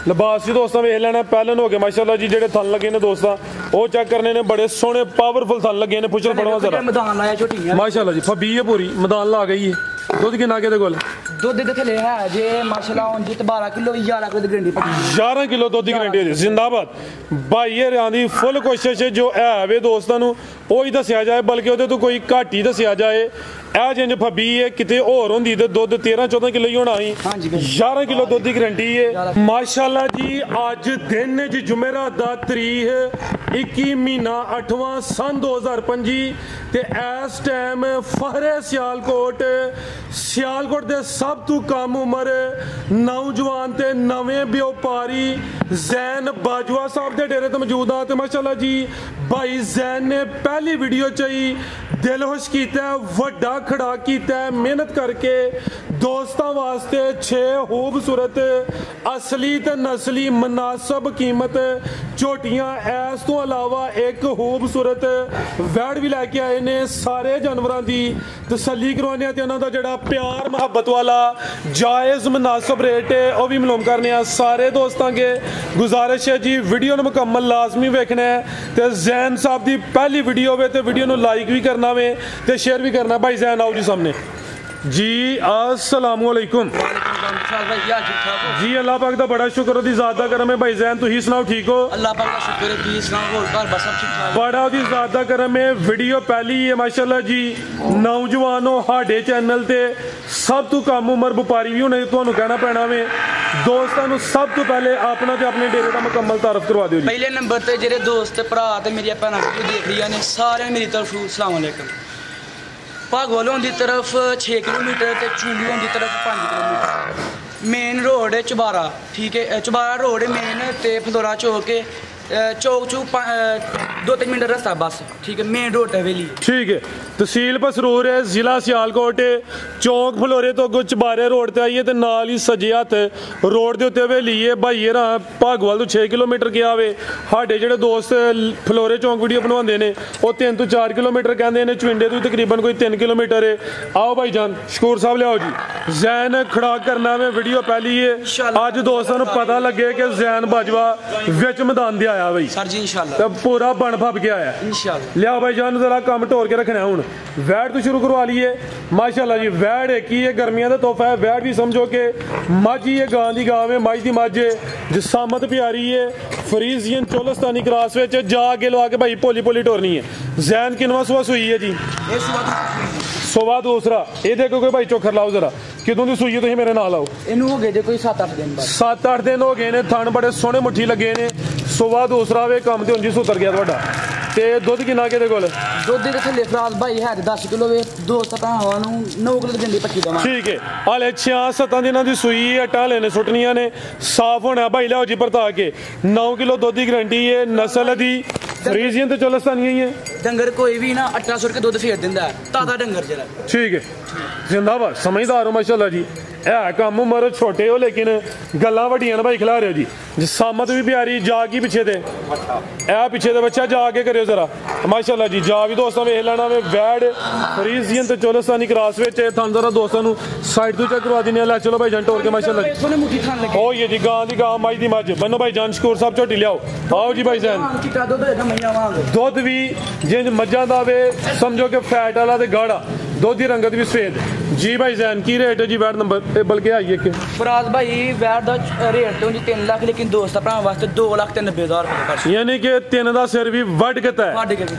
लिबास जी दोस्तों वेख लेना पहलन हो गया माशाल्लाह जी जेडे थन लगे ने दोस्तों वो चेक करने ने बड़े सोहने पावरफुल थन लगे ने पुछो पड़वा जरा मैदान लाया छोटी माशाल्लाह जी फबी है पूरी मैदान ला गई है दुध किन्ना के कोल दुध दे थले है जे माशाल्लाह हुन जी 12 किलो 11 किलो दी गारंटी पड़ी 11 किलो दुध दी गारंटी है जिंदाबाद भाई ये आंदी फुल कोशिश है जो है वे दोस्तों नु ओही दस्या जाए बल्कि ओदे तो कोई घाट ही दस्या जाए ए जिंज फबी है किते होर होंदी ते दुध 13-14 किलो ही होना ही 11 किलो दुध दी गारंटी है माशाल्लाह जी अज दिन च जुमेरात दा तारीख 21 महीना 8वां सन 2025 ते इस टाइम फहरे सियालकोट दे सब तो कम उम्र नौजवान ते नवें व्यापारी जैन बाजवा साहब दे डेरे ते मौजूद आ ते माशाल्लाह जी भाई जैन ने पहली वीडियो च ही दिल खुश कीता वड्डा खड़ा कीता मेहनत करके दोस्तों वास्ते 6 खूबसूरत असली ते नस्ली मुनासब कीमत झोटियां इस तो अलावा एक खूबसूरत वैड़ भी लैके आए ने सारे जानवरों की तसल्ली करवाने ते उन्हां दा जेड़ा प्यार मुहब्बत वाला जायज़ मुनासब रेट है वह भी मालूम करने सारे दोस्तों के गुजारिश है जी वीडियो ने मुकम्मल लाजमी वेखना है तो जैन साहब की पहली वीडियो वे तो वीडियो को लाइक भी करना वे तो शेयर भी करना भाई जैन आओ जी सामने जी अस्सलाम वालेकुम जी अल्लाह पाक दा बड़ा शुक्र दी ज़ात दा करम है भाई जैन तुही सुनाओ ठीक हो अल्लाह पाक दा शुक्र है तुही सुनाओ और घर बस सब ठीक ठाक बड़ा दी ज़ात दा करम है वीडियो पहली है माशाल्लाह जी नौजवानों हाडे चैनल ते सब तो कम उम्र व्यापारी भी होने तुहानू कहना पैना वे दोस्तों नु सब तो पहले अपना ते अपने डेरे दा मुकम्मल तारफ करवा दिओ जी पहले नंबर ते जेरे दोस्त भरा ते मेरी भैणां वीडियो देख रही ने सारे मेरी तरफ अस्सलाम वालेकुम भागवालों की तरफ 6 किलोमीटर ते चूंडियों की तरफ 5 किलोमीटर मेन रोड है चबारा ठीक है चबारा रोड है मेन ते फलोरा चौक चौक चू 2-3 मिनट रास्ता बस ठीक है मेन रोड हवेली ठीक है तहसील पसरूर है जिला सियालकोट है चौक फलोरे तो अगों चबारे रोड ते आइए ते नाल ही सज्जे हत्थ रोड दे उत्ते हवेली है भाई भागवाल तो 6 किलोमीटर गया वे साडे जेडे दोस्त फलोरे चौक वीडियो बनवाते हैं वो 3 तो 4 किलोमीटर कहते हैं चविंडे तो तकरीबन कोई 3 किलोमीटर है आओ भाई जान शकूर साहब लियाओ जी जैन खड़ा करना में वीडियो पहली है अज दोस्तों को पता लगे कि जैन बाजवा विच मैदान दे आया भाई सर जी इंशाल्लाह पूरा बन फब के आया इंशाल्लाह लिया भाई जान जरा काम टोर के रखना हूँ वैट तो शुरू करवा लिए माशाल्लाह जी वैट एक ही है गर्मियों का तोहफा है वैट भी समझो कि मझ ही है गां की गां है मझ की मझ है जिसामत प्यारी है फरीजियन चोलस्तानी क्रॉस में जा के लवा के भाई पोली पोली टोरनी है जैन किनवा सुबह सुई है जी सुबह दूसरा ये देखो कोई भाई चोखर लाओ जरा कितों की सुई तुम मेरे नाल आओ इनू हो गए जे कोई 7-8 दिन बाद 7-8 दिन हो गए ने थन बड़े सोहने मुट्ठी लगे ने सुबह दूसरा वे काम ते हुण जी सुतर गया तुहाडा ते दुध किन्ना किहदे कोल दुध दे थल्ले फराज भाई है 10 किलो वे दोस्त भरावां नू 9 किलो गंदी पक्की देवां ठीक है हाले 6-7 दिनां दी सूई अट्टा लेने सुटनियां ने साफ होना भाई लियाओ जी परता के 9 किलो दुध की गारंटी है नस्ल दी फरीजियन ते चोलस्तानी ही है डंगर कोई भी ना 1800 के दुध फेर दिंदा है ताजा डंगर जरा ठीक है जिंदाबाद समझदार हो माशाल्लाह जी है कम उम्र छोटे हो लेकिन गल्लां वड्डियां ने भाई खिला रहे हो जी जिसामत भी प्यारी जाग ही पिछे दे ए पिछे दे बच्चा जाके करियो जरा माशाल्लाह जी जा भी दोस्तों वेख लेना वे वैड फरीजियन ते चोलस्तानी क्रॉस विच थन जरा दोस्तों नु साइड तो चेक करवा दिने ले चलो भाई जान टोर के माशाल्लाह जी सोने मुट्ठी खान लगे ओ ये जी गां दी गां मझ दी मझ बनो भाई जान शकूर साहब झोटी लियाओ आओ जी भाई जान चिट्टा दुध है मैया वांग दुध भी जिंज मज्जां दा वे समझो कि फैट वाला ते गाढ़ा दुध की रंगत भी सफेद जी भाई जैन की रेट है जी वैट नंबर बल्कि आइए कि फराज भाई वैट दा रेट तो जी 3 लाख लेकिन दोस्त भरा वास्ते 2,90,000 यानी कि 3 दा सिर भी वड किता है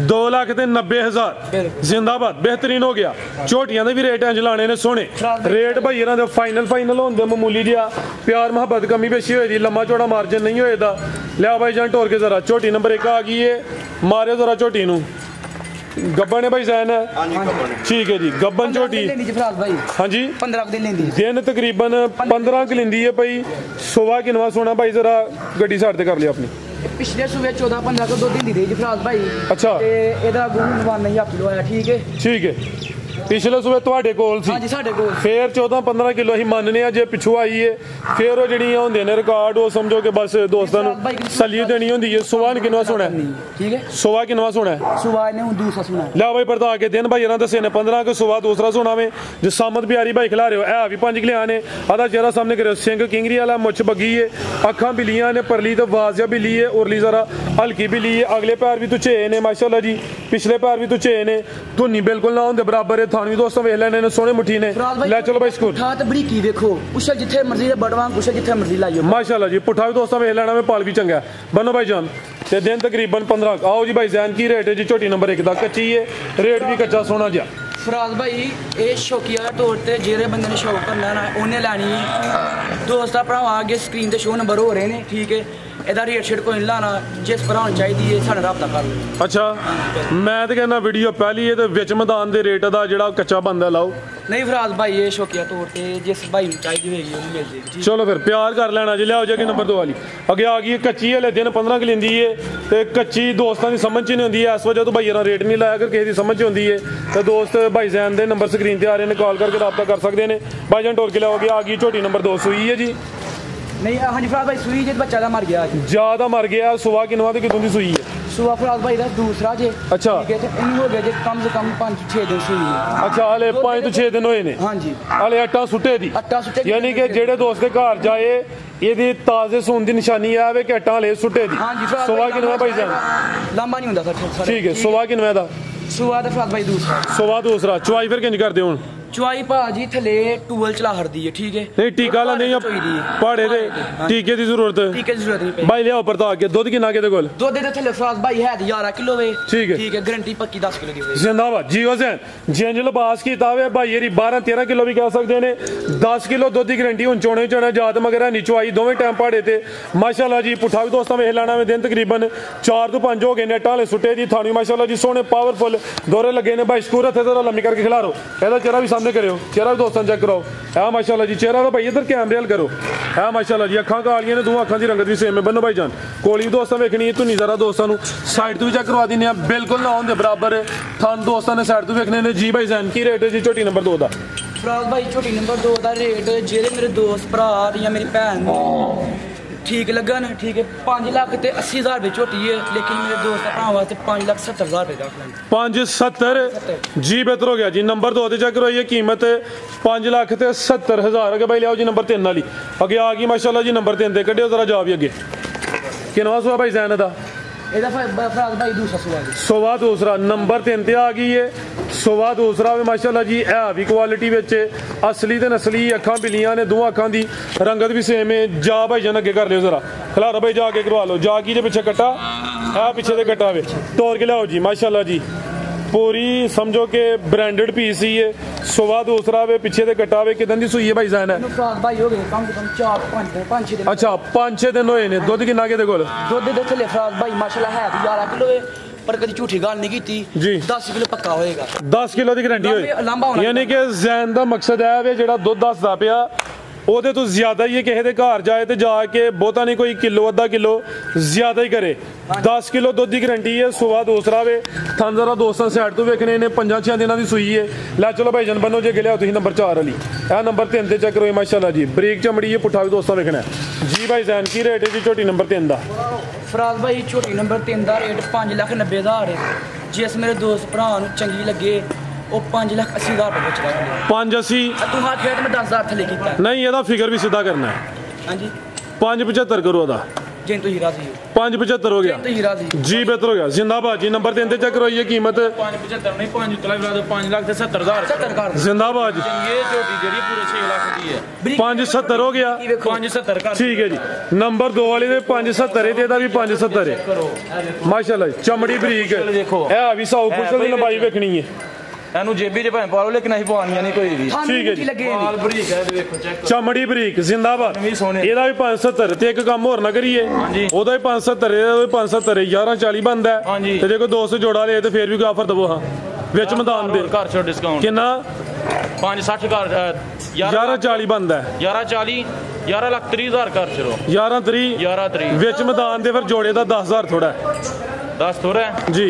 2,90,000 जिंदाबाद बेहतरीन हो गया झोटियां दे भी रेट इंज लाने ने सोने रेट भाई इन्हां दे फाइनल होंदे मामूली जिहा प्यार मुहब्बत कमी पेशी होई दी लम्मा चौड़ा मार्जिन नहीं होए दा लिया भाई जान टोर के जरा झोटी नंबर 1 आ गई है मारे जरा झोटी नू गब्बन है भाई जैन है ठीक है जी गब्बन झोटी हाँ जी 15 दिन लेंदी दिन तकरीबन 15 की लेंदी है भाई सुबह किनवा सोना भाई जरा गड्डी साइड ते कर लिया अपनी पिछले सुबह 14-15 को 2 दिन दी जी फराज भाई अच्छा ते एदा गुण 9 किलो आया ठीक है ਪਿਛਲੇ ਸੂਬੇ ਤੁਹਾਡੇ ਕੋਲ ਸੀ ਹਾਂਜੀ ਸਾਡੇ ਕੋਲ ਫੇਰ 14-15 ਕਿਲੋ ਅਸੀਂ ਮੰਨਨੇ ਆ ਜੇ ਪਿੱਛੋਂ ਆਈ ਏ ਫੇਰ ਉਹ ਜਿਹੜੀਆਂ ਹੁੰਦੇ ਨੇ ਰਿਕਾਰਡ ਉਹ ਸਮਝੋ ਕਿ ਬਸ ਦੋਸਤਾਂ ਨੂੰ ਸਲੀਅਤ ਦੇਣੀ ਹੁੰਦੀ ਏ। ਸੁਬਾਹ ਕਿੰਨਵਾ ਸੁਣਾ ਠੀਕ ਹੈ ਸੁਬਾਹ ਕਿੰਨਵਾ ਸੁਣਾ ਸੁਬਾਹ ਨੇ ਹੁਣ ਦੂਸਰਾ ਸੁਣਾ ਲਿਆ ਬਾਈ ਪਰਤਾ ਕੇ ਦਿਨ ਭਾਈ ਇਹਨਾਂ ਦੱਸੇ ਨੇ 15 ਕਿ ਸੁਬਾਹ ਦੂਸਰਾ ਸੁਣਾ ਵੇ ਜੇ ਸਾਮਤ ਪਿਆਰੀ ਭਾਈ ਖਿਲਾ ਰਹੇ ਹੋ ਇਹ ਵੀ 5 ਕਿਲਿਆਂ ਨੇ ਆਦਾ ਚਿਹਰਾ ਸਾਹਮਣੇ ਕਰਿਓ ਸਿੰਘ ਕਿੰਗਰੀ ਵਾਲਾ ਮੁੱਛ ਬੱਗੀ ਏ ਅੱਖਾਂ ਬਿਲੀਆਂ ਨੇ ਪਰਲੀ ਤੇ ਵਾਜ਼ਿਆ ਬਿਲੀ ਏ ਉਰਲੀ ਜ਼ਰਾ ਹਲਕੀ ਬਿਲੀ ਏ ਅਗਲੇ ਪੈਰ ਵੀ ਤੁਝੇ ਨੇ ਮਾਸ਼ਾਅੱਲਾ ਜੀ ਪਿਛਲੇ ਪੈਰ ਵੀ ਤੁਝੇ ਨੇ ਧੁਨੀ ਬਿਲਕੁਲ ਨਾ ਹੁੰਦੇ ਬਰਾਬਰ ਏ ਥਾਣ ਵੀ ਦੋਸਤੋ ਵੇਖ ਲੈਣੇ ਨੇ ਸੋਹਣੇ ਮੁੱਠੀ ਨੇ ਲੈ ਚਲੋ ਬਾਈ ਸਕੂਲ ਠਾ ਤੇ ਬੜੀ ਕੀ ਵੇਖੋ ਉਸ਼ਲ ਜਿੱਥੇ ਮਰਜ਼ੀ ਦੇ ਬੜਵਾਂ ਕੁਛ ਜਿੱਥੇ ਮਰਜ਼ੀ ਲਾਈਓ ਮਾਸ਼ਾਅੱਲਾ ਜੀ ਪੁੱਠਾ ਵੀ ਦੋਸਤਾਂ ਵੇਖ ਲੈਣਾ ਵੇ ਪਾਲ ਵੀ ਚੰਗਾ ਬਨੋ ਭਾਈ ਜਾਨ ਤੇ ਦਿਨ ਤਕਰੀਬਨ 15 आओ जी भाई जैन की रेट है जी ਝੋਟੀ नंबर 1 ਦਾ ਕੱਚੀ ਹੈ ਰੇਟ ਵੀ ਕੱਚਾ ਸੋਹਣਾ ਜਿਹਾ ਫਰਾਜ਼ ਭਾਈ ਇਹ ਸ਼ੌਕੀਆ ਤੌਰ ਤੇ ਜਿਹੜੇ ਬੰਦੇ ਨੇ ਸ਼ੌਕ ਕਰਨਾ ਨਾ ਉਹਨੇ ਲੈਣੀ ਹੈ ਦੋਸਤਾਂ ਭਰਾਵਾਂ ਅੱਗੇ ਸਕਰੀਨ ਤੇ ਸ਼ੋ ਨੰਬਰ ਹੋ ਰਹੇ ਨੇ ਠੀਕ ਹੈ ਇਹਦਾ ਰੇਟ ਸ਼ੇਟ ਕੋਈ ਨਹੀਂ ਲਾਣਾ ਜਿਸ ਭਰਾ ਨੂੰ ਚਾਹੀਦੀ ਹੈ ਸਾਡੇ ਰਾਬਤਾ ਕਰ ਲਓ ਅੱਛਾ ਮੈਂ ਤਾਂ ਕਹਿੰਦਾ ਵੀਡੀਓ ਪਹਿਲੀ ਇਹਦੇ ਵਿੱਚ ਮੈਦਾਨ ਦੇ ਰੇਟ ਦਾ ਜਿਹੜਾ ਕੱਚਾ ਬੰਦਾ ਲਾਓ ਨਹੀਂ ਫਰਾਜ਼ ਭਾਈ ਇਹ ਸ਼ੌਕੀਆ ਤੌਰ ਤੇ ਜਿਸ ਭਾਈ ਨੂੰ ਚਾਹੀਦੀ ਹੋਏਗੀ ਉਹਨੂੰ ਮਿਲ ਜੇਗੀ ਚਲੋ ਫਿਰ ਪਿਆਰ ਕਰ ਲੈਣਾ ਜੀ ਲਿਆਓ ਜੀ ਨੰਬਰ 2 ਵਾਲੀ ਅੱਗੇ ਆ ਗਈ ਕੱਚੀ ਹਲੇ ਦਿਨ 15 ਕਿ ਲੈਂਦੀ ਏ ਤੇ ਕੱਚੀ ਦੋਸਤਾਂ ਦੀ ਸਮਝ ਚ ਨਹੀਂ ਹੁੰਦੀ ਐ ਇਸ ਵਜ੍ਹਾ ਤੋਂ ਭਾਈਆਂ ਦਾ ਰੇਟ ਨਹੀਂ ਲਾਇਆ ਅਗਰ ਕਿਸੇ ਦੀ ਸਮਝ ਚ ਹੁੰਦੀ ਏ ਤੇ ਦੋਸਤ ਭਾਈ ਜ਼ੈਨ ਦੇ ਨੰਬਰ ਸਕਰੀਨ ਤੇ ਆ ਰਹੇ ਨੇ ਕਾਲ ਕਰਕੇ ਰਾਬਤਾ ਕਰ ਸਕਦੇ ਨੇ ਭਾਈਜਾਨ ਟੋਲ ਕੇ ਲਿਆਓਗੇ ਆ ਗਈ ਝੋਟੀ ਨੰਬਰ 2 ਸੂਈ ਹੈ ਜੀ ਨਹੀਂ ਹਾਂਜੀ ਫਰਾਜ਼ ਭਾਈ ਸੂਈ ਜੇ ਬੱਚਾ ਦਾ ਮਰ ਗਿਆ ਜਿਆਦਾ ਮਰ ਗਿਆ ਸੁਬਾ ਕਿਨਵਾ ਤੇ ਕਿਦੋਂ ਦੀ ਸੂਈ ਹੈ ਸੁਬਾ ਫਰਾਜ਼ ਭਾਈ ਦਾ ਦੂਸਰਾ ਜੇ ਅੱਛਾ ਠੀਕ ਹੈ ਤੇ ਇਹਨੂੰ ਹੋ ਗਿਆ ਜੇ ਕਮ ਸੇ ਕਮ 5-6 ਦਿਨ ਸੂਈ ਹੈ ਅੱਛਾ ਹਲੇ 5 ਤੋਂ 6 ਦਿਨ ਹੋਏ ਨੇ ਹਾਂਜੀ ਹਲੇ ਆਟਾ ਸੁੱਟੇ ਦੀ ਆਟਾ ਸੁੱਟੇ ਯਾਨੀ ਕਿ ਜਿਹੜੇ ਦੋਸਤ ਦੇ ਘਰ ਜਾਏ ਇਹਦੀ ਤਾਜ਼ੇ ਸੂਣ ਦੀ ਨਿਸ਼ਾਨੀ ਆ ਵੇ ਕਿ ਆਟਾ ਹਲੇ ਸੁੱਟੇ ਦੀ ਹਾਂਜੀ ਸੁਬਾ ਕਿਨਵਾ ਭਾਈ ਜਾਨ ਲੰਬਾ ਨਹੀਂ ਹੁੰਦਾ ਸਰ ਠੀਕ ਹੈ ਸੁਬਾ ਕਿਨਵਾ ਦਾ ਸੁਬਾ ਦਾ ਫਰਾਜ਼ ਭਾਈ ਦੂਸਰਾ ਸੁਬਾ ਦੂਸਰਾ ਚੁਆਈ ਫਿਰ ਕਿੰਜ ਕਰਦੇ ਹੁਣ ਚੁਆਈ ਭਾਜੀ ਥਲੇ ਟੂਲ ਚਲਾ ਹਰਦੀ ਹੈ ਠੀਕ ਹੈ ਨਹੀਂ ਟੀਕਾ ਲਾਉਂਦੇ ਜਾਂ ਪਹਾੜੇ ਦੇ ਟੀਕੇ ਦੀ ਜ਼ਰੂਰਤ ਟੀਕੇ ਦੀ ਜ਼ਰੂਰਤ ਨਹੀਂ ਪਈ ਭਾਈ ਲਿਆਓ ਪਰਤਾ ਕੇ ਦੁੱਧ ਕਿੰਨਾ ਕਿਤੇ ਕੋਲ ਦੁੱਧ ਦੇ ਥਲੇ ਫਰਾਜ਼ ਭਾਈ ਹੈ 11 ਕਿਲੋ ਵੇ ਠੀਕ ਹੈ ਠੀਕ ਹੈ ਗਾਰੰਟੀ ਪੱਕੀ 10 ਕਿਲੋ ਦੀ ਹੋਵੇ ਜ਼ਿੰਦਾਬਾਦ ਜੀ ਹੁਸੈਨ ਜਿੰਜ ਲਿਬਾਸ ਕੀਤਾ ਵੇ ਭਾਈ ਇਹਦੀ 12-13 ਕਿਲੋ ਵੀ ਕਹਿ ਸਕਦੇ ਨੇ 10 ਕਿਲੋ ਦੁੱਧ ਦੀ ਗਾਰੰਟੀ ਹੁਣ ਚੋਣੇ ਚੋਣਾ ਜਾਤ ਮਗਰ ਨੀ ਚੁਆਈ ਦੋਵੇਂ ਟਾਈਮ ਪਹਾੜੇ ਤੇ ਮਾਸ਼ਾਅੱਲਾ ਜੀ ਪੁੱਠਾ ਵੀ ਦੋਸਤਾਂ ਵੇਖ ਲੈਣਾ ਵੇ ਦਿਨ ਤਕਰੀਬਨ 4 ਤੋਂ 5 ਹੋ ਗਏ ਨੇ ਟਾਲੇ ਸੁੱਟੇ ਦੀ ਥਾਣੀ ਮਾਸ਼ਾਅੱਲਾ ਜੀ ਸੋਹਣੇ ਪਾਵਰਫੁਲ ਦੋਰੇ ਲੱਗੇ ਨੇ ਭਾਈ ਸਕੂਰ ਹੱਥੇ ਜ਼ਰਾ ਲੰਮੀ ਕਰਕੇ ਖਿਲਾਰੋ ਇਹਦਾ ਚਿਹਰਾ ਵੀ ਸਾਹਮਣੇ ਕਰਿਓ ਚਿਹਰਾ ਦੋਸਤਾਂ ਚੈੱਕ ਕਰਾਓ ਹੈ ਮਾਸ਼ਾਅੱਲਾ ਜੀ ਚਿਹਰਾ ਤਾਂ ਭਾਈ ਇਧਰ ਕੈਮਰੇ ਵਾਲ ਕਰੋ ਹੈ ਮਾਸ਼ਾਅੱਲਾ ਜੀ ਅੱਖਾਂ ਕਾਲੀਆਂ ਨੇ ਦੋ ਅੱਖਾਂ ਦੀ ਰੰਗਤ ਵੀ ਸੇਮ ਹੈ ਬੰਨੋ ਭਾਈ ਜਾਨ ਕੋਲੀ ਦੋਸਤਾਂ ਵੇਖਣੀ ਹੈ ਧੁਨੀ ਜ਼ਰਾ ਦੋਸਤਾਂ ਨੂੰ ਸਾਈਡ ਤੋਂ ਵੀ ਚੈੱਕ ਕਰਵਾ ਦਿੰਦੇ ਆ ਬਿਲਕੁਲ ਨਾ ਹੋਣ ਦੇ ਬਰਾਬਰ ਥਾਂ ਦੋਸਤਾਂ ਨੇ ਸਾਈਡ ਤੋਂ ਵੇਖਣੇ ਨੇ ਜੀ ਭਾਈ ਜਾਨ ਕੀ ਰੇਟ ਹੈ ਜੀ ਝੋਟੀ ਨੰਬਰ 2 ਦਾ ਫਰਾਜ਼ ਭਾਈ ਝੋਟੀ ਨੰਬਰ 2 ਦਾ ਰੇਟ ਜਿਹੜੇ ਮੇਰੇ ਦੋਸਤ ਭਰਾ ਜਾਂ ਮੇਰੀ ਭੈਣ ਨੂੰ ਠੀਕ ਲੱਗਣ ਠੀਕ ਹੈ 5 ਲੱਖ ਤੇ 80,000 ਰੁਪਏ ਝੋਟੀ ਹੈ ਲੇਕਿਨ ਮੇਰੇ ਦੋਸਤ ਭਰਾ ਵਾਸਤੇ 5,70,000 ਰੁਪਏ ਦਾ 570 ਜੀ ਬਿਹਤਰ ਹੋ ਗਿਆ ਜੀ ਨੰਬਰ 2 ਤੇ ਚੈੱਕ ਕਰੋ ਇਹ ਕੀਮਤ 5,70,000 ਅਗੇ ਭਾਈ ਲਿਆਓ ਜੀ ਨੰਬਰ 3 ਵਾਲੀ ਅੱਗੇ ਆ ਗਈ ਮਾਸ਼ਾਅੱਲਾ ਜੀ ਨੰਬਰ 3 ਤੇ ਕੱਢਿਓ ਜ਼ਰਾ ਜਾਓ ਵੀ ਅੱਗੇ ਕਿਨਵਾ ਸੂਆ ਭਾਈ ਜ਼ੈਨ ਦਾ ਇਹਦਾ ਫਰਾਜ਼ ਭਾਈ ਦੂਸਰਾ ਸੂਆ ਜੀ ਸੋਵਾ ਦੂਸਰਾ ਨੰਬਰ 3 ਤੇ ਆ ਗਈ ਏ ਸੋਵਾ ਦੂਸਰਾ ਵੀ ਮਾਸ਼ਾਅੱਲਾ ਜੀ ਇਹ ਵੀ ਕੁਆਲਿਟੀ ਵਿੱਚ ਅਸਲੀ ਤੇ ਨਸਲੀ ਅੱਖਾਂ ਬਿਲੀਆਂ ਨੇ ਦੋ ਅੱਖਾਂ ਦੀ ਰੰਗਤ ਵੀ ਸੇਮ ਹੈ ਜਾ ਭਾਈ ਜਨ ਅੱਗੇ ਕਰ ਲਿਓ ਜ਼ਰਾ ਖਲਾਰਾ ਭਾਈ ਜਾ ਕੇ ਕਰਵਾ ਲਓ ਜਾ ਕੀ ਦੇ ਪਿੱਛੇ ਕੱਟਾ ਆ ਪਿੱਛੇ ਦੇ ਕੱਟਾ ਵੇ ਤੋੜ ਕੇ ਲਿਆਓ ਜੀ ਮਾਸ਼ਾਅੱਲਾ ਜੀ पूरी समझो कि ब्रांडेड पीस ही है सुबह दूसरा वे पीछे दे कटा वे कितन दी सूई है भाई जान है भाई हो गए कम से कम 4-5 दिन अच्छा 5-6 दिन होए ने दुध किन्ना के दे कोल दुध दे थले फराज भाई माशाल्लाह है 11 किलो है पर कभी झूठी गल नहीं की जी 10 किलो पक्का होएगा 10 किलो की गारंटी होए यानी कि जैन दा मकसद है वे जेड़ा दुध दसदा पिया ਉਹਦੇ ਤੋਂ ਜ਼ਿਆਦਾ ਹੀ ਕਿਸੇ ਦੇ ਘਰ ਜਾਏ ਤੇ ਜਾ ਕੇ ਬਹੁਤਾ ਨਹੀਂ ਕੋਈ ਕਿਲੋ ਅੱਧਾ ਕਿਲੋ ਜ਼ਿਆਦਾ ਹੀ ਕਰੇ 10 ਕਿਲੋ ਦੁੱਧ ਦੀ ਗਾਰੰਟੀ ਹੈ ਸੁਬਾ ਦੂਸਰਾ ਵੇ ਥਾਂਜ਼ਰਾ ਦੋਸਤਾਂ ਸਾਈਡ ਤੋਂ ਵੇਖਣੇ ਨੇ 5-6 ਦਿਨਾਂ ਦੀ ਸੂਈ ਹੈ ਲੈ ਚਲੋ ਭਾਈ ਜਨ ਬੰਨੋ ਜੇ ਗਿਲਿਆ ਤੁਸੀਂ ਨੰਬਰ 4 ਵਾਲੀ ਇਹ ਨੰਬਰ 3 ਤੇ ਚੈੱਕ ਕਰੋ ਮਾਸ਼ਾਅੱਲਾ ਜੀ ਬਰੀਕ ਚਮੜੀ ਹੈ ਪੁੱਠਾ ਵੀ ਦੋਸਤਾਂ ਵੇਖਣਾ ਜੀ ਭਾਈ ਜਾਨ ਕੀ ਰੇਟ ਹੈ ਜੀ ਝੋਟੀ ਨੰਬਰ 3 ਦਾ ਫਰਾਜ਼ ਭਾਈ ਝੋਟੀ ਨੰਬਰ 3 ਦਾ ਰੇਟ 5,90,000 ਹੈ ਜਿਸ ਮੇਰੇ ਦੋਸਤ ਭਰਾ ਨੂੰ ਚੰਗੀ ਲੱਗੇ ਉਹ 5,80,000 ਰੁਪਏ ਵਿੱਚ ਰੱਖ 580 ਤੂੰ ਹਾਂ ਖੇਡ ਮੈਂ 10,000 ਥੱਲੇ ਕੀਤਾ ਨਹੀਂ ਇਹਦਾ ਫਿਗਰ ਵੀ ਸਿੱਧਾ ਕਰਨਾ ਹੈ ਹਾਂਜੀ 575 ਕਰੋ ਉਹਦਾ ਜੇ ਤੁਸੀਂ ਰਾਜ਼ੀ ਹੋ 575 ਹੋ ਗਿਆ ਤੁਸੀਂ ਰਾਜ਼ੀ ਜੀ ਬਿਹਤਰ ਹੋ ਗਿਆ ਜ਼ਿੰਦਾਬਾਦ ਜੀ ਨੰਬਰ 3 ਤੇ ਚੈੱਕ ਕਰੋ ਇਹ ਕੀਮਤ 575 ਨਹੀਂ 5 ਉਤਲਾ ਵੀ ਲਾ ਦਿਓ 5,70,000 70 ਕਰ ਜ਼ਿੰਦਾਬਾਦ ਜੀ ਇਹ ਝੋਟੀ ਜਿਹੜੀ ਪੂਰੇ 6 ਲੱਖ ਦੀ ਹੈ 570 ਹੋ ਗਿਆ 570 ਕਰ ਠੀਕ ਹੈ ਜੀ ਨੰਬਰ 2 ਵਾਲੇ ਦੇ 570 ਤੇ ਇਹਦਾ ਵੀ 570 ਹੈ ਮਾਸ਼ਾਅੱਲਾ ਚਮੜੀ ਬਰੀਕ ਇਹ ਵੀ 100 ਕੁਛ ਦੀ ਲੰਬਾਈ ਵੇਖਣੀ ਹੈ ਇਹਨੂੰ ਜੇਬੀ ਚ ਭਾਵੇਂ ਪਾ ਲਓ ਲੇਕਿਨ ਅਸੀਂ ਪਵਾਉਣੀਆਂ ਨਹੀਂ ਕੋਈ ਵੀ ਠੀਕ ਹੈ ਜੀ ਮਾਲ ਬਰੀਕ ਹੈ ਦੇਖੋ ਚੈੱਕ ਚਮੜੀ ਬਰੀਕ ਜ਼ਿੰਦਾਬਾਦ ਇਹਦਾ ਵੀ 570 ਤੇ ਇੱਕ ਕੰਮ ਹੋਰ ਨਾ ਕਰੀਏ ਉਹਦਾ ਵੀ 570 ਇਹਦਾ ਵੀ 570 1140 ਬਣਦਾ ਤੇ ਜੇ ਕੋਈ 200 ਜੋੜਾ ਲੇ ਤੇ ਫੇਰ ਵੀ ਕੋਈ ਆਫਰ ਦਵੋ ਹਾਂ ਵਿੱਚ ਮੈਦਾਨ ਦੇ ਘਰ ਚੋਂ ਡਿਸਕਾਊਂਟ ਕਿੰਨਾ 560 ਘਰ 1140 ਬਣਦਾ 1140 11,30,000 ਘਰ ਚਲੋ 11 30 11 30 ਵਿੱਚ ਮੈਦਾਨ ਦੇ ਫਿਰ ਜੋੜੇ ਦਾ 10000 ਥੋੜਾ 10 ਥੋੜਾ ਜੀ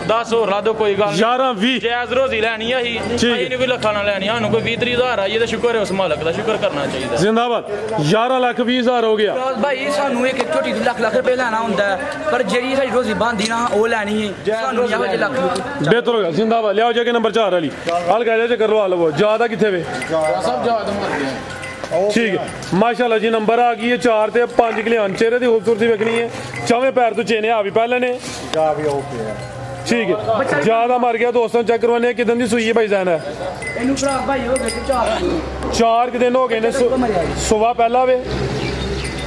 10 ਹੋਰ ਲਾ ਦਿਓ ਕੋਈ ਗੱਲ ਨਹੀਂ 11 20 ਜਾਇਜ਼ ਰੋਜ਼ੀ ਲੈਣੀ ਆ ਹੀ ਅਸੀਂ ਨਹੀਂ ਕੋਈ ਲੱਖਾਂ ਨਾਲ ਲੈਣੀ ਸਾਨੂੰ ਕੋਈ 20-30 ਹਜ਼ਾਰ ਆਈਏ ਤੇ ਸ਼ੁਕਰ ਹੈ ਉਸ ਮਾਲਕ ਦਾ ਸ਼ੁਕਰ ਕਰਨਾ ਚਾਹੀਦਾ ਜ਼ਿੰਦਾਬਾਦ 11 ਲੱਖ 20 ਹਜ਼ਾਰ ਹੋ ਗਿਆ ਫਿਰੋਜ਼ ਭਾਈ ਸਾਨੂੰ ਇੱਕ ਝੋਟੀ ਦੀ ਲੱਖ ਰੁਪਏ ਲੈਣਾ ਹੁੰਦਾ ਪਰ ਜਿਹੜੀ ਸਾਡੀ ਰੋਜ਼ੀ ਬਣਦੀ ਨਾ ਉਹ ਲੈਣੀ ਹੈ ਸਾਨੂੰ ਇਹੋ ਜਿਹੇ ਲੱਖ ਬਿਹਤਰ ਹੋ ਗਿਆ ਜ਼ਿੰਦਾਬਾਦ ਲਿਆਓ ਜਾ ਕੇ ਨੰਬਰ 4 ਵਾਲੀ ਹਲ ਕਹਿ ਜਾ ਕਰਵਾ ਲਵੋ ਜ਼ਿਆਦਾ ਕਿੱਥੇ ਵੇ ਸਭ ਯਾਦ ਮਾਰਦੇ ਆ ਠੀਕ ਹੈ ਮਾਸ਼ਾਅੱਲਾ ਜੀ ਨੰਬਰ ਆ ਗਈ ਹੈ 4 ਤੇ 5 ਕਲਿਆਣ ਚਿਹਰੇ ਦੀ ਖੂਬਸੂਰਤੀ ਵੇਖਣੀ ਹੈ ਚੌਵੇਂ ਪੈਰ ਤੋਂ ਚੇਨੇ ਆ ਵੀ ਪਹਿਲੇ ਨੇ ਜਾ ਵੀ ਓਕੇ ਠੀਕ ਹੈ ਜ਼ਿਆਦਾ ਮਰ ਗਿਆ ਦੋਸਤਾਂ ਚੈੱਕ ਕਰਵਾਨੇ ਕਿਦਾਂ ਦੀ ਸੂਈ ਹੈ ਭਾਈ ਜਾਨ ਇਹਨੂੰ ਭਰਾ ਭਾਈ ਹੋ ਗਏ 4 ਦਿਨ ਹੋ ਗਏ ਨੇ ਸੁਬਾ ਪਹਿਲਾ ਵੇ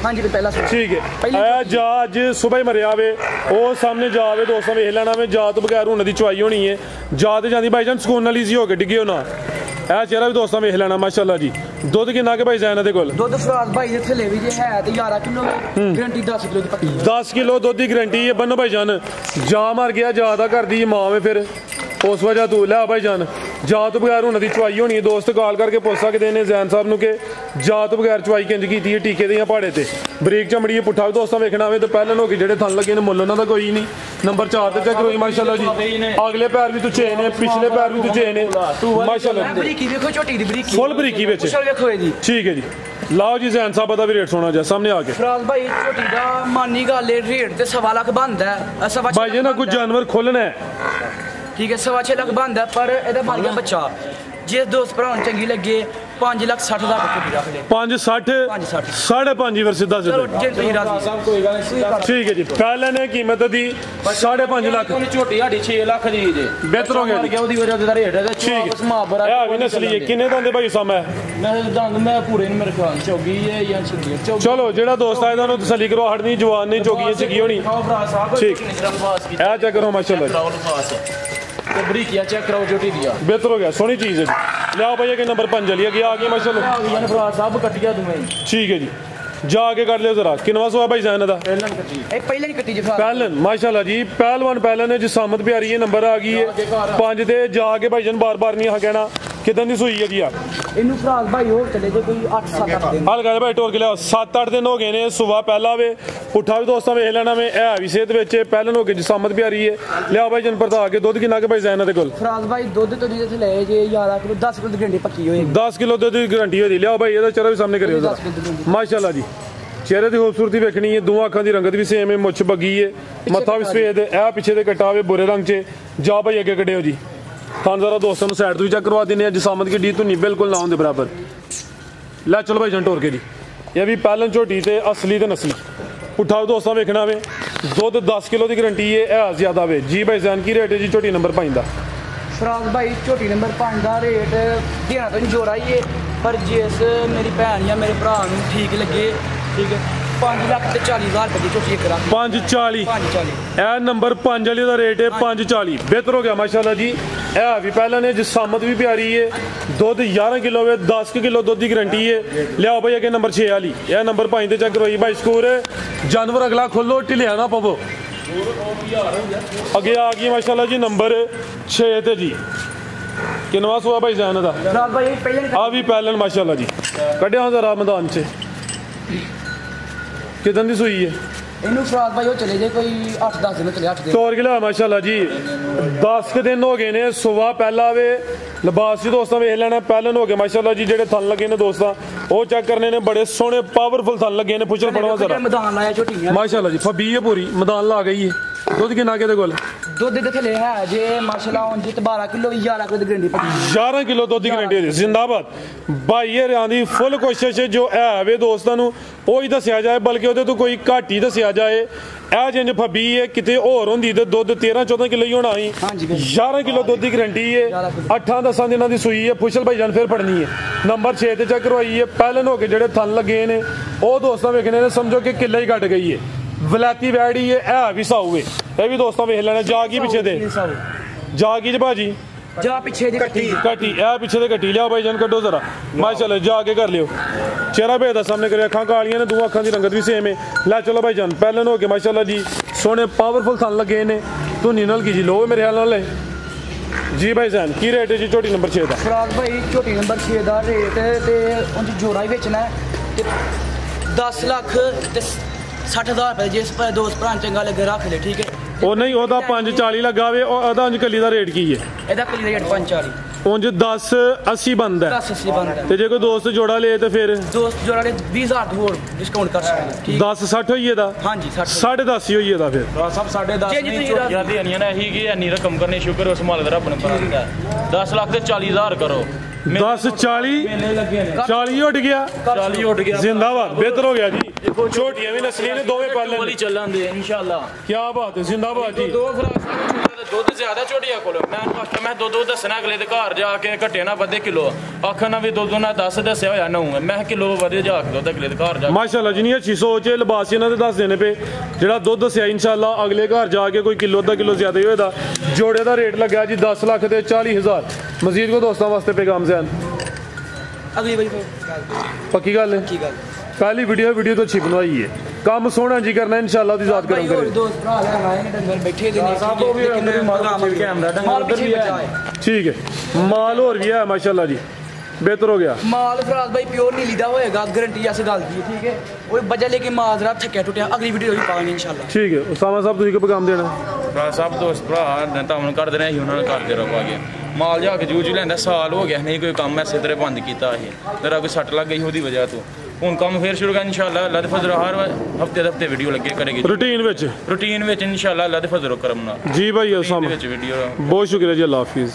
ਹਾਂਜੀ ਪਹਿਲਾ ਠੀਕ ਹੈ ਇਹ ਜਾ ਅੱਜ ਸਵੇਰ ਮਰਿਆ ਵੇ ਉਹ ਸਾਹਮਣੇ ਜਾ ਵੇ ਦੋਸਤਾਂ ਵੇਖ ਲੈਣਾ ਵੇ ਜਾ ਤੋਂ ਬਗੈਰ ਉਹਨਾਂ ਦੀ ਚੁਆਈ ਹੋਣੀ ਹੈ ਜਾ ਤੇ ਜਾਂਦੀ ਭਾਈ ਜਾਨ ਸਕੂਨ ਵਾਲੀ ਸੀ ਹੋ ਕੇ ਡਿੱਗੇ ਨਾ ਇਹ ਚਿਹਰਾ ਵੀ ਦੋਸਤਾਂ ਵੇਖ ਲੈਣਾ ਮਾਸ਼ਾਅੱਲਾ ਜੀ ਦੁੱਧ ਕਿੰਨਾ ਕੇ ਭਾਈ ਜਾਨ ਦੇ ਕੋਲ ਦੁੱਧ ਫਿਰੋਜ਼ ਭਾਈ ਦੇ ਥੱਲੇ ਵੀ ਜੇ ਹੈ ਤੇ 11 ਕਿਲੋ ਗਰੰਟੀ 10 ਕਿਲੋ ਦੀ ਪੱਕੀ 10 ਕਿਲੋ ਦੁੱਧ ਦੀ ਗਰੰਟੀ ਹੈ ਬੰਨੋ ਭਾਈ ਜਾਨ ਜਾ ਮਰ ਗਿਆ ਜਾ ਦਾ ਕਰਦੀ ਮਾਂ ਵੇ ਫਿਰ ਉਸ ਵਜ੍ਹਾ ਤੂੰ ਲੈ ਭਾਈ ਜਾਨ ਜਾ ਤੋਂ ਬਗੈਰ ਉਹਨਾਂ ਦੀ ਚੁਆਈ ਹੋਣੀ ਹੈ ਦੋਸਤ ਕਾਲ ਕਰਕੇ ਪੁੱਛ ਸਕਦੇ ਨੇ ਜ਼ੈਨ ਸਾਹਿਬ ਨੂੰ ਕਿ ਜਾ ਤੋਂ ਬਗੈਰ ਚੁਆਈ ਕਿੰਜ ਕੀਤੀ ਹੈ ਟੀਕੇ ਦੀਆਂ ਪਹਾੜੇ ਤੇ ਬਰੀਕ ਚਮੜੀ ਹੈ ਪੁੱਠਾ ਵੀ ਦੋਸਤਾਂ ਵੇਖਣਾ ਹੋਵੇ ਤਾਂ ਪਹਿਲਾਂ ਹੋ ਕੇ ਜਿਹੜੇ ਥਣ ਲੱਗੇ ਨੇ ਮੁੱਲ ਉਹਨਾਂ ਦਾ ਕੋਈ ਨਹੀਂ ਨੰਬਰ 4 ਤੇ ਚੈੱਕ ਕਰੋ ਮਾਸ਼ਾਅੱਲਾ ਜੀ ਅਗਲੇ ਪੈਰ ਵੀ ਤੁਚੇ ਨੇ ਪਿਛਲੇ ਪੈਰ ਵੀ ਤੁਚੇ ਨੇ ਮਾਸ਼ਾਅੱਲਾ ਬਰੀਕੀ ਵੇਖੋ ਝੋਟੀ ਦੀ ਬਰੀਕੀ ਫੁੱਲ ਬਰੀਕੀ ਵਿੱਚ ਵੇਖੋ ਇਹਦੀ ਠੀਕ ਹੈ ਜੀ ਲਾਓ ਜੀ ਜ਼ੈਨ ਸਾਹਿਬ ਦਾ ਵੀ ਰੇਟ ਸੁਣਾ ਜਾ ਸਾਹਮਣੇ ਆ ਕੇ ਫਿਰੋਜ਼ ਭਾਈ ਝੋਟੀ ਦਾ ਮਾਨੀ ਗੱਲ ਹੈ ਰੇਟ ਤੇ 1.5 ਲੱਖ ਬਣਦਾ ਹੈ ਭਾਈ ਜੀ ਨਾ ਕੋਈ ਜਾਨਵਰ ਖੋਲਣਾ ਹੈ ਠੀਕ ਹੈ 6.5 ਲੱਖ ਬਣਦਾ ਪਰ ਇਹਦਾ ਬਣ ਗਿਆ ਬੱਚਾ ਜੇ ਦੋਸਤ ਭਰਾ ਨੂੰ ਚੰਗੀ ਲੱਗੇ 5,60,000 ਰੁਪਏ ਰੱਖ ਲੈ 560 5.5 ਫਿਰ ਸਿੱਧਾ ਚਲੋ ਸਿੱਧਾ ਜੇ ਤੁਸੀਂ ਰਾਜ਼ੀ ਸਭ ਕੋਈ ਗੱਲ ਨਹੀਂ ਠੀਕ ਹੈ ਜੀ ਪਹਿਲੇ ਨੇ ਕੀਮਤ ਦੀ 5.5 ਲੱਖ ਉਹਨੇ ਝੋਟੀ ਸਾਡੀ 6 ਲੱਖ ਦੀ ਜੇ ਬਿਹਤਰ ਹੋ ਗਿਆ ਜੀ। ਉਹਦੀ ਵਜ੍ਹਾ ਦਾ ਰੇਟ ਹੈ ਤੇ ਠੀਕ ਚੌਕਸ ਮਾਬਰਾ ਹੈ ਇਹ ਵੀ ਨਸਲੀ ਹੈ ਕਿੰਨੇ ਦੰਦੇ ਭਾਈ ਸਾਮਾ ਮੈਂ ਦੰਦ ਮੈਂ ਪੂਰੇ ਨਹੀਂ ਮੇਰੇ ਖਿਆਲ ਚੌਗੀ ਹੈ ਜਾਂ ਛਿੰਦੀ ਚੌਗੀ ਚਲੋ ਜਿਹੜਾ ਦੋਸਤ ਆ ਇਹਨਾਂ ਨੂੰ ਤਸੱਲੀ ਕਰੋ ਹੜਨੀ ਜਵਾਨ ਨਹੀਂ ਚੋਗੀ ਚਗੀ ਹੋਣੀ ਖਾਓ ਭਰਾ ਸਾਹਿਬ ਠੀਕ। ਨਿਸਰਮ ਪਾਸ ਕੀ ਇਹ ਚੈੱਕ ਕਰੋ ਮਾਸ਼ਾਅੱਲਾ ਕਰਾਓ ਪਾਸ ਤੇ ਬਰੀਕੀਆ ਚੈੱਕ ਕਰਾਓ ਝੋਟੀ ਦੀਆਂ ਬਿਹਤਰ ਹੋ ਗਿਆ ਸੋਹਣੀ ਚੀਜ਼ ਹੈ ਜੀ ਲਿਆਓ ਭਾਈ ਕਿ ਨੰਬਰ 5 ਲਈ ਆ ਗਿਆ ਮਾਸ਼ਾਅੱਲਾ ਯਾਨ ਭਰਾ ਸਾਹਿਬ ਕੱਟਿਆ ਤੂੰ ਠੀਕ ਹੈ ਜੀ ਜਾ ਕੇ ਕਰ ਲਿਓ ਜ਼ਰਾ ਕਿੰਨਵਾ ਸੋਆ ਭਾਈ ਜਾਨ ਦਾ ਪਹਿਲਾਂ ਕੱਟੀ ਇਹ ਪਹਿਲਾਂ ਨਹੀਂ ਕੱਟੀ ਜੀ ਫਿਰੋਜ਼ ਪਹਿਲਨ ਮਾਸ਼ਾਅੱਲਾ ਜੀ ਪਹਿਲਵਾਨ ਪਹਿਲਨ ਜਿਸ ਸਾਮਤ ਪਿਆਰੀ ਹੈ ਨੰਬਰ ਆ ਗਈ ਹੈ 5 ਤੇ ਜਾ ਕੇ ਭਾਈ ਜਾਨ ਬਾਰ-ਬਾਰ ਨਹੀਂ ਆ ਕਹਿਣਾ ਕਿਦਾਂ ਦੀ ਸੂਈ ਹੈ ਜੀ ਆ ਇਹਨੂੰ ਫਿਰੋਜ਼ ਭਾਈ ਹੋਰ ਚੱਲੇ ਜੇ ਕੋਈ 8-7 ਦਿਨ ਹਾਲ ਗੱਲ ਭਾਈ ਟੋਰ ਕੇ ਲਿਆਓ 7-8 ਦਿਨ ਹੋ ਗਏ ਨੇ ਸਵੇਰ ਪਹਿਲਾ ਵੇ ਪੁੱਠਾ ਵੀ ਦੋਸਤਾਂ ਵੇਖ ਲੈਣਾ ਵੇ ਇਹ ਵੀ ਸਿਹਤ ਵਿੱਚ ਪਹਿਲਨ ਹੋ ਕੇ ਜਿਸ ਸਾਮਤ ਪਿਆਰੀ ਹੈ ਲਿਆਓ ਭਾਈ ਜਾਨ ਪਰਦਾ ਕੇ ਦੁੱਧ ਕਿੰਨਾ ਕੇ ਭਾਈ ਜਾਨ ਦੇ ਕੋਲ ਫਿਰੋਜ਼ ਭਾਈ ਦੁੱਧ ਤੋਂ ਜਿਹਦੇ ਲੈ ਜੇ 11 ਕਿਲੋ 10 ਕਿਲੋ ਦੀ ਗਰੰਟੀ ਪੱਕੀ ਹੋਏਗੀ 10 ਕਿਲੋ ਦੁੱਧ ਦੀ ਗਾਰੰਟੀ ਹੋਈ ਲਿਆਓ ਭਾਈ ਇਹਦਾ ਚਿਹਰਾ ਵੀ ਸਾਹਮਣੇ ਕਰਿਓ ਜ਼ਰਾ ਮਾਸ਼ਾਅੱਲਾ ਜੀ ਚਿਹਰੇ ਦੀ ਖੂਬਸੂਰਤੀ ਵੇਖਣੀ ਹੈ ਦੋਵਾਂ ਅੱਖਾਂ ਦੀ ਰੰਗਤ ਵੀ ਸੇਮ ਹੈ ਮੁੱਛ ਬੱਗੀ ਹੈ ਮੱਥਾ ਵੀ ਸਫੇਦ ਹੈ ਇਹ ਪਿੱਛੇ ਦੇ ਕਟਾ ਹੋਵੇ ਬੁਰੇ ਰੰਗ 'ਚ ਜਾ ਭਾਈ ਅੱਗੇ ਕੱਢਿਓ ਜੀ ਤੁਹਾਨੂੰ ਜ਼ਰਾ ਦੋਸਤਾਂ ਨੂੰ ਸਾਈਡ ਤੋਂ ਵੀ ਚੈੱਕ ਕਰਵਾ ਦਿੰਦੇ ਆ ਜਸਾਮਤ ਕੀ ਡੀ ਧੁਨੀ ਬਿਲਕੁਲ ਨਾ ਹੁੰਦੇ ਬਰਾਬਰ ਲੈ ਚਲੋ ਭਾਈ ਜਨ ਟੋਰ ਕੇ ਜੀ ਇਹ ਵੀ ਪਹਿਲਨ ਝੋਟੀ ਤੇ ਅਸਲੀ ਤੇ ਨਸਲੀ ਪੁੱਠਾ ਦੋਸਤਾਂ ਵੇਖਣਾ ਵੇ ਦੁੱਧ 10 ਕਿਲੋ ਦੀ ਗਾਰੰਟੀ ਹੈ ਇਹ ਜ਼ਿਆਦਾ ਵੇ ਜੀ ਭਾਈ ਜਾਨ ਕੀ ਰੇਟ ਹੈ ਜੀ ਝੋਟੀ ਨੰਬਰ 5 ਦਾ ਫਿਰੋਜ਼ ਭਾਈ ਝੋਟੀ ਨੰਬਰ 5 ਦਾ ਰੇਟ ਦੇਣਾ ਤਾਂ ਨਹੀਂ ਜੋਰ ਆਈਏ ਪਰ ਜਿਸ ਮੇਰੀ ਭੈਣ ਜਾਂ ਮੇਰੇ ਭਰਾ ਨੂੰ ਠੀਕ ਲੱਗੇ ਠੀਕ ਹੈ 5,40,000 ਰੁਪਏ ਦੀ ਝੋਟੀ ਇੱਕ ਰੱਖ 540 540 ਇਹ ਨੰਬਰ 5 ਵਾਲੇ ਦਾ ਰੇਟ ਹੈ 540 ਬਿਹਤਰ ਹੋ ਗਿਆ ਮਾਸ਼ਾਅੱਲਾ ਜੀ ਇਹ ਵੀ ਪਹਿਲਾਂ ਨੇ ਜਸਾਮਤ ਵੀ ਪਿਆਰੀ ਹੈ ਦੁੱਧ 11 ਕਿਲੋ ਵੇ 10 ਕਿਲੋ ਦੁੱਧ ਦੀ ਗਾਰੰਟੀ ਹੈ ਲਿਆਓ ਭਾਈ ਅੱਗੇ ਨੰਬਰ 6 ਵਾਲੀ ਇਹ ਨੰਬਰ 5 ਤੇ ਚੈੱਕ ਕਰਵਾਈ ਭਾਈ ਸਕੂਰ ਜਾਨਵਰ ਅਗਲਾ ਖੋਲੋ ਢਿਲਿਆ ਨਾ ਪਵੋ ਅੱਗੇ ਆ ਗਈ ਮਾਸ਼ਾਅੱਲਾ ਜੀ ਨੰਬਰ 6 ਤੇ ਜੀ ਕਿੰਨਵਾ ਸੋਆ ਭਾਈ ਜਾਨ ਦਾ ਫਿਰੋਜ਼ ਭਾਈ ਪਹਿਲਾਂ ਆ ਵੀ ਪਹਿਲਨ ਮਾਸ਼ਾਅੱਲਾ ਜੀ ਕੱਢਿਆ ਜ਼ਰਾ ਮੈਦਾਨ 'ਚ ਕਿਦਾਂ ਦੀ ਸੂਈ ਹੈ ਇਹਨੂੰ ਫਿਰੋਜ਼ ਭਾਈ ਉਹ ਚਲੇ ਜੇ ਕੋਈ 8-10 ਦਿਨ ਚਲੇ 8 ਦਿਨ ਤੋਰ ਕੇ ਲਿਆ ਮਾਸ਼ਾਅੱਲਾ ਜੀ 10 ਕੁ ਦਿਨ ਹੋ ਗਏ ਨੇ ਸੁਬਾ ਪਹਿਲਾ ਵੇ ਲਿਬਾਸ ਜੀ ਦੋਸਤਾਂ ਵੇਖ ਲੈਣਾ ਪਹਿਲਨ ਹੋ ਗਏ ਮਾਸ਼ਾਅੱਲਾ ਜੀ ਜਿਹੜੇ ਥਣ ਲੱਗੇ ਨੇ ਦੋਸਤਾਂ ਉਹ ਚੈੱਕ ਕਰਨੇ ਨੇ ਬੜੇ ਸੋਹਣੇ ਪਾਵਰਫੁਲ ਥਣ ਲੱਗੇ ਨੇ ਪੁੱਛਣ ਪੜਵਾ ਜ਼ਰਾ ਮੈਦਾਨ ਲਾਇਆ ਝੋਟੀਆਂ ਮਾਸ਼ਾਅੱਲਾ ਜੀ ਫੱਬੀ ਹੈ ਪੂਰੀ ਮੈਦਾਨ ਲਾ ਗਈ ਹੈ ਦੁੱਧ ਕਿੰਨਾ ਕਿਹਦੇ ਕੋਲ ਦੁੱਧ ਦੇ ਥੱਲੇ ਹੈ ਜੇ ਮਾਸ਼ਾਅੱਲਾ ਹੁਣ ਜਿੱਤ 12 ਕਿਲੋ 11 ਕਿਲੋ ਦੀ ਗਰੰਟੀ ਪੱਕੀ 11 ਕਿਲੋ ਦੁੱਧ ਦੀ ਗਰੰਟੀ ਹੈ ਜ਼ਿੰਦਾਬਾਦ ਭਾਈ ਇਹ ਰਿਆਂ ਦੀ ਫੁੱਲ ਕੋਸ਼ਿਸ਼ ਜੋ ਹੈ ਵੇ ਦੋਸਤਾਂ ਨੂੰ ਉਹ ਹੀ ਦੱਸਿਆ ਜਾਏ ਬਲਕਿ ਉਹਦੇ ਤੋਂ ਕੋਈ ਘੱਟ ਹੀ ਦੱਸਿਆ ਜਾਏ ਇਹ ਜਿੰਜ ਫੱਬੀ ਹੈ ਕਿਤੇ ਹੋਰ ਹੁੰਦੀ ਤੇ ਦੁੱਧ 13-14 ਕਿਲੋ ਹੀ ਹੋਣਾ ਸੀ 11 ਕਿਲੋ ਦੁੱਧ ਦੀ ਗਰੰਟੀ ਹੈ 8-10 ਦਿਨਾਂ ਦੀ ਸੂਈ ਹੈ ਫੁਸ਼ਲ ਭਾਈ ਜਾਨ ਫਿਰ ਪੜਨੀ ਹੈ ਨੰਬਰ 6 ਤੇ ਚੈੱਕ ਕਰਵਾਈ ਹੈ ਪਹਿਲਨ ਹੋ ਕੇ ਜਿਹੜੇ ਥਣ ਲੱਗੇ ਨੇ ਉਹ ਦੋਸਤਾਂ ਵੇਖਣੇ ਨੇ ਸਮਝੋ ਕਿ ਕਿੱਲਾ ਹੀ ਘਟ ਗਈ ਹੈ ਵਲੈਤੀ ਵੈੜੀ ਹੈ ਇਹ ਵੀ ਸਾਊ ਹੈ ਇਹ ਵੀ ਦੋਸਤਾਂ ਵੇਖ ਲੈਣਾ ਜਾ ਕੀ ਪਿੱਛੇ ਦੇ ਜਾ ਕੀ ਜੀ ਭਾਜੀ ਜਾ ਪਿੱਛੇ ਦੀ ਕੱਟੀ ਇਹ ਪਿੱਛੇ ਦੇ ਕੱਟੀ ਲਿਆ ਭਾਈ ਜਾਨ ਕੱਢੋ ਜ਼ਰਾ ਮਾਸ਼ਾਅੱਲਾ ਜਾ ਕੇ ਕਰ ਲਿਓ ਚਿਹਰਾ ਭੇਜ ਦਾ ਸਾਹਮਣੇ ਕਰਿਆ ਅੱਖਾਂ ਕਾਲੀਆਂ ਨੇ ਦੋ ਅੱਖਾਂ ਦੀ ਰੰਗਤ ਵੀ ਸੇਮ ਹੈ ਲੈ ਚਲੋ ਭਾਈ ਜਾਨ ਪਹਿਲਾਂ ਹੋ ਕੇ ਮਾਸ਼ਾਅੱਲਾ ਜੀ ਸੋਹਣੇ ਪਾਵਰਫੁਲ ਥਣ ਲੱਗੇ ਨੇ ਧੁਨੀ ਨਾਲ ਕੀ ਜੀ ਲੋ ਮੇਰੇ ਹਾਲ ਨਾਲ ਜੀ ਭਾਈ ਜਾਨ ਕੀ ਰੇਟ ਹੈ ਜੀ ਝੋਟੀ ਨੰਬਰ 6 ਦਾ ਫਿਰੋਜ਼ ਭਾਈ ਝੋਟੀ ਨੰਬਰ 6 ਦਾ ਰੇਟ ਤੇ ਉਹਦੀ ਜੋੜਾ ਹੀ ਵੇਚਣਾ ਤੇ 10 ਲੱਖ ਤੇ 60,000 ਰੁਪਏ ਜਿਸ ਪਰ ਦੋਸਤ ਭਰਾ ਚੰਗਾ ਲੱਗੇ ਰੱਖ ਲੈ ਠੀਕ ਹੈ ਉਹ ਨਹੀਂ ਉਹਦਾ 540 ਲੱਗਾ ਵੇ ਉਹਦਾ ਉਂਝ ਕੱਲੀ ਦਾ ਰੇਟ ਕੀ ਹੈ ਇਹਦਾ ਕੱਲੀ ਦਾ ਰੇਟ 540 ਉਂਝ 1080 ਬਣਦਾ 1080 ਬਣਦਾ ਤੇ ਜੇ ਕੋਈ ਦੋਸਤ ਜੋੜਾ ਲੇ ਤੇ ਫਿਰ ਦੋਸਤ ਜੋੜਾ ਦੇ 20000 ਹੋਰ ਡਿਸਕਾਊਂਟ ਕਰ ਸਕਦੇ ਠੀਕ 1060 ਹੋਈ ਇਹਦਾ ਹਾਂਜੀ 60 10.5 ਹੀ ਹੋਈ ਇਹਦਾ ਫਿਰ ਸਭ 10.5 ਨਹੀਂ ਝੋਟੀਆਂ ਦੇਣੀਆਂ ਨੇ ਇਹੀ ਕਿ ਇੰਨੀ ਰਕਮ ਕਰਨੀ ਸ਼ੁਕਰ ਉਸ ਮਾਲਕ ਦਾ ਆਪਣੇ ਭਰਾ ਦਾ 10 ਲੱਖ ਤੇ 40000 ਕਰੋ 1040 40 ਉੱਡ ਗਿਆ 40 ਉੱਡ ਗਿਆ ਜ਼ਿੰਦਾਬਾਦ ਬਿਹਤਰ ਹੋ ਗਿਆ ਜੀ ਛੋਟੀਆਂ ਵੀ ਨਸਲੀ ਨੇ ਦੋਵੇਂ ਪਾਲਣ ਵਾਲੀ ਚੱਲਾਂਗੇ ਇਨਸ਼ਾਅੱਲਾ ਕੀ ਬਾਤ ਹੈ ਜ਼ਿੰਦਾਬਾਦ ਜੀ ਦੋ ਦੁੱਧ ਜ਼ਿਆਦਾ ਛੋਟੀਆਂ ਕੋਲ ਮੈਂ ਦੁੱਧ ਦੱਸਣਾ ਅਗਲੇ ਦੇ ਘਰ ਜਾ ਕੇ ਘਟੇ ਨਾ ਵਧੇ ਕਿਲੋ ਆਖਣਾ ਵੀ ਦੁੱਧ ਨਾ 10 ਦੱਸਿਆ ਹੋਇਆ ਨਾ ਮੈਂ ਕਿਲੋ ਵਧੇ ਜਾ ਕੇ ਦੁੱਧ ਅਗਲੇ ਦੇ ਘਰ ਜਾ ਮਾਸ਼ਾਅੱਲਾ ਜਿੰਨੀ ਅੱਛੀ ਸੋਚ ਹੈ ਲਿਬਾਸ ਇਹਨਾਂ ਦੇ ਦੱਸ ਦੇਣੇ ਪਏ ਜਿਹੜਾ ਦੁੱਧ ਦੱਸਿਆ ਇਨਸ਼ਾਅੱਲਾ ਅਗਲੇ ਘਰ ਜਾ ਕੇ ਕੋਈ ਕਿਲੋ ਅੱਧਾ ਕਿਲੋ ਜ਼ਿਆਦਾ ਹੀ ਹੋਏਦਾ ਜੋੜੇ ਦਾ ਰੇਟ ਲੱਗਿਆ ਜੀ 10 ਲੱਖ ਤੇ 40000 ਮਜ਼ੀਦ ਕੋ ਦੋਸਤਾਂ ਵਾਸਤੇ ਪੈਗਾਮ ਜ਼ੈਨ ਅਗਲੀ ਵਾਰੀ ਪੱਕੀ ਗੱਲ ਹੈ ਕੀ ਗੱਲ ਕਾਲੀ ਵੀਡੀਓ ਤੋਂ ਅੱਛੀ ਬਣਵਾਈ ਹੈ ਕੰਮ ਸੋਹਣਾ ਜੀ ਕਰਨਾ ਇਨਸ਼ਾਅੱਲਾ ਦੀ ਜ਼ਾਤ ਕਰਮ ਕਰੇ ਦੋਸਤ ਭਰਾ ਲੈ ਆਏ ਨੇ ਡੰਗਰ ਬੈਠੇ ਦੇ ਨੇ ਕੈਮਰਾ ਡੰਗਰ ਉਧਰ ਵੀ ਹੈ ਠੀਕ ਹੈ ਮਾਲ ਹੋਰ ਵੀ ਹੈ ਮਾਸ਼ਾਅੱਲਾ ਜੀ ਬਿਹਤਰ ਹੋ ਗਿਆ ਮਾਲ ਫਰਾਜ਼ ਭਾਈ ਪਿਓਰ ਨੀਲੀ ਦਾ ਹੋਏਗਾ ਗਾਰੰਟੀ ਇਸ ਗੱਲ ਦੀ ਠੀਕ ਹੈ ਉਹ ਵਜ੍ਹਾ ਲੈ ਕੇ ਮਾਜ਼ਰਾ ਥੱਕਿਆ ਟੁੱਟਿਆ ਅਗਲੀ ਵੀਡੀਓ ਵੀ ਪਾਵਾਂਗੇ ਇਨਸ਼ਾਅੱਲਾ ਠੀਕ ਹੈ ਉਸਾਮਾ ਸਾਹਿਬ ਤੁਸੀਂ ਕੀ ਪੈਗਾਮ ਦੇਣਾ ਭਰਾ ਸਭ ਦੋਸਤ ਭਰਾ ਨੇ ਤਾਂ ਕਰਦੇ ਰਹੇ ਅਸੀਂ ਉਹਨਾਂ ਨਾਲ ਕਰਦੇ ਰਵਾਂਗੇ ਮਾਲ ਜਾ ਕੇ ਜੂਝ ਲੈਂਦਾ ਸਾਲ ਹੋ ਗਿਆ ਨਹੀਂ ਕੋਈ ਕੰਮ ਐਸੇ ਤਰ੍ਹਾਂ ਬੰਦ ਕੀਤਾ ਇਹ ਮੇਰਾ ਕੋਈ ਸੱਟ ਲੱਗ ਗਈ ਉਹਦੀ ਵਜ੍ਹਾ ਤੋਂ ਹੁਣ ਕੰਮ ਫੇਰ ਸ਼ੁਰੂ ਕਰ ਇਨਸ਼ਾਅੱਲਾ ਅੱਲਾਹ ਦੇ ਫਜ਼ਲ ਹਰ ਹਫਤੇ ਵੀਡੀਓ ਲੱਗੇ ਕਰੇਗੀ ਰੂਟੀਨ ਵਿੱਚ ਇਨਸ਼ਾਅੱਲਾ ਅੱਲਾਹ ਦੇ ਫਜ਼ਲ ਕਰਮ ਨਾਲ ਜੀ ਭਾਈ ਉਸਾਮਾ ਵਿੱਚ ਵੀਡੀਓ ਬਹੁਤ ਸ਼ੁਕਰੀਆ ਜੀ ਅੱਲਾਹ ਹਾਫਿਜ਼